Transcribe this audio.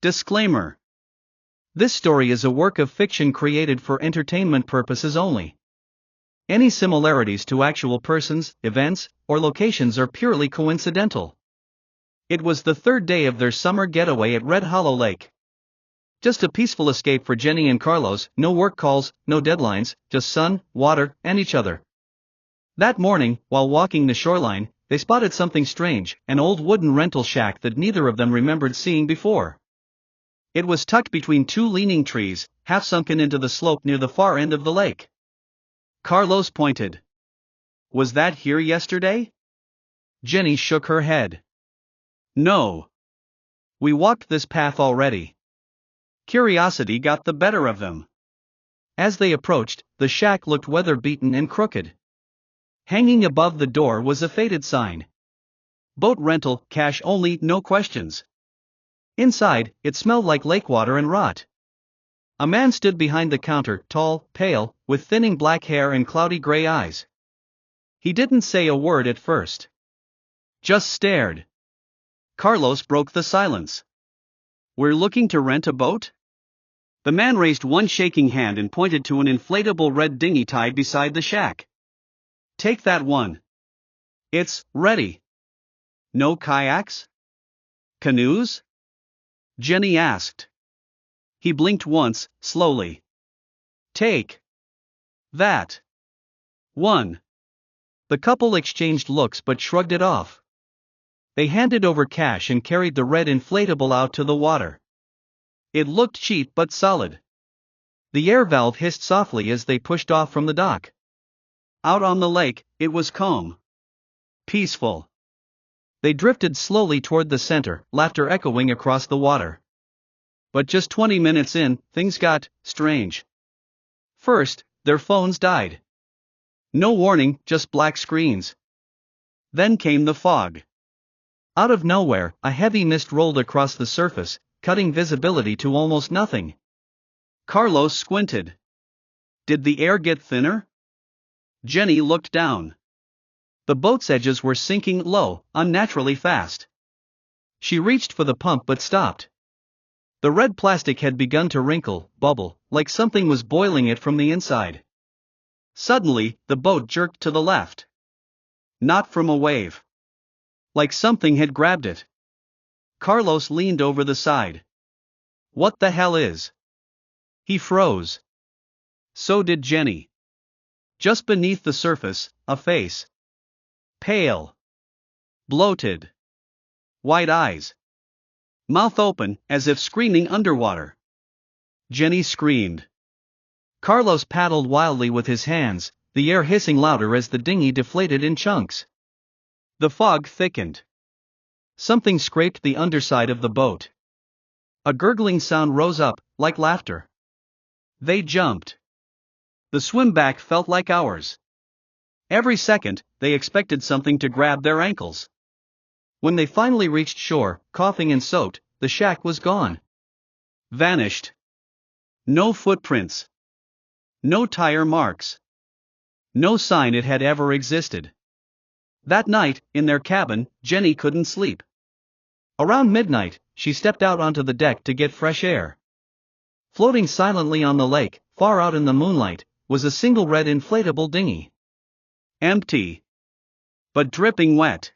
Disclaimer. This story is a work of fiction created for entertainment purposes only. Any similarities to actual persons, events, or locations are purely coincidental. It was the third day of their summer getaway at Red Hollow Lake. Just a peaceful escape for Jenny and Carlos, no work calls, no deadlines, just sun, water, and each other. That morning, while walking the shoreline, they spotted something strange, an old wooden rental shack that neither of them remembered seeing before. It was tucked between two leaning trees, half sunken into the slope near the far end of the lake. Carlos pointed. "Was that here yesterday?" Jenny shook her head. "No. We walked this path already." Curiosity got the better of them. As they approached, the shack looked weather-beaten and crooked. Hanging above the door was a faded sign. "Boat rental, cash only, no questions." Inside, it smelled like lake water and rot. A man stood behind the counter, tall, pale, with thinning black hair and cloudy gray eyes. He didn't say a word at first. Just stared. Carlos broke the silence. "We're looking to rent a boat?" The man raised one shaking hand and pointed to an inflatable red dinghy tied beside the shack. "Take that one. It's ready." "No kayaks? Canoes?" Jenny asked. He blinked once, slowly. "Take that one." The couple exchanged looks but shrugged it off. They handed over cash and carried the red inflatable out to the water. It looked cheap but solid. The air valve hissed softly as they pushed off from the dock. Out on the lake, it was calm. Peaceful. They drifted slowly toward the center, laughter echoing across the water. But just 20 minutes in, things got strange. First, their phones died. No warning, just black screens. Then came the fog. Out of nowhere, a heavy mist rolled across the surface, cutting visibility to almost nothing. Carlos squinted. Did the air get thinner? Jenny looked down. The boat's edges were sinking low, unnaturally fast. She reached for the pump but stopped. The red plastic had begun to wrinkle, bubble, like something was boiling it from the inside. Suddenly, the boat jerked to the left. Not from a wave. Like something had grabbed it. Carlos leaned over the side. "What the hell is?" He froze. So did Jenny. Just beneath the surface, a face. Pale. Bloated. White eyes. Mouth open, as if screaming underwater. Jenny screamed. Carlos paddled wildly with his hands, the air hissing louder as the dinghy deflated in chunks. The fog thickened. Something scraped the underside of the boat. A gurgling sound rose up, like laughter. They jumped. The swim back felt like hours. Every second, they expected something to grab their ankles. When they finally reached shore, coughing and soaked, the shack was gone. Vanished. No footprints. No tire marks. No sign it had ever existed. That night, in their cabin, Jenny couldn't sleep. Around midnight, she stepped out onto the deck to get fresh air. Floating silently on the lake, far out in the moonlight, was a single red inflatable dinghy. Empty. But dripping wet.